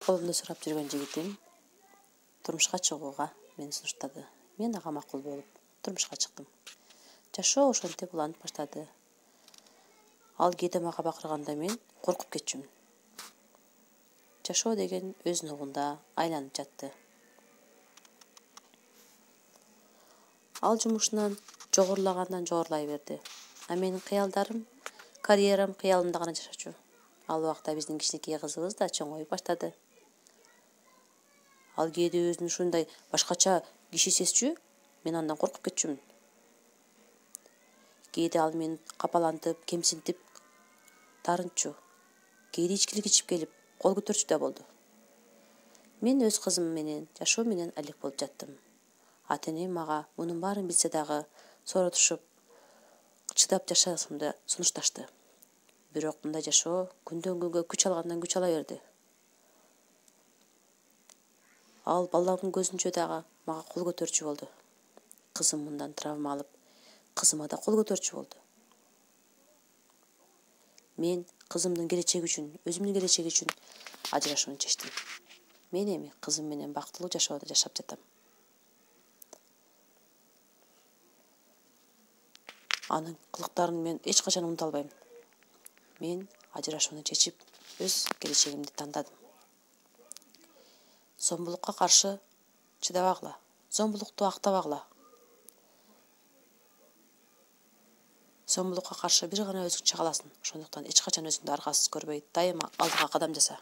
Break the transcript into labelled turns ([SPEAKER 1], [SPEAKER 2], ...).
[SPEAKER 1] колумда сурап жүргөн жигитим турмушка чыгууга мени сунуштады. Мен ага макул болуп турмушка чыктым. Жашоо ошентип уланып баштады. Ал кээде мага бакырганда мен коркуп кетчүмүн. Жашоо деген өз нугунда айланып жатты. Ал жумушунан жогорулагандан берди. А менин кыялдарым, карьерам кыялымда гана жашачу. Ал убакта биздин кичинекей кызыбыз да чоңоюп баштады. Ал кээде өзүн ушундай башкача киши сезчү, мен андан коркуп кетчүмүн. Кээде ал мени капалантып, кемсинтип тарынчу. Кээде ичкилик ичип келип, кол көтөрчү да болду. Мен өз кызым менен, жашоо менен алек болуп жаттым. Ата-энем мага мунун баарын билсе дагы сооротушуп, чыдап жашашымды сунушташты. Бирок мындай жашоо күндөн күнгө күч алгандан күч ала берди. Ал баламдын көзүнчө дагы мага кол көтөрчү болду. Кызым мындан травма алып, кызыма да кол көтөрчү болду. Мен кызымдын келечеги үчүн, өзүмдүн келечеги үчүн ажырашууну чечтим. Мен эми кызым менен бактылуу жашоодо жашап жатам. Анын кылыктарын мен эч качан унута албайм. Мен ажырашууну чечип, өз келечегимди тандадым. Зомбулукка каршы чыдабагыла, зомбулукту актабагыла. Зомбулукка каршы бир гана өзүң чыга аласың. Ошондуктан эч качан өзүңдү аргасыз көрбөй, дайыма алдыга кадам жаса.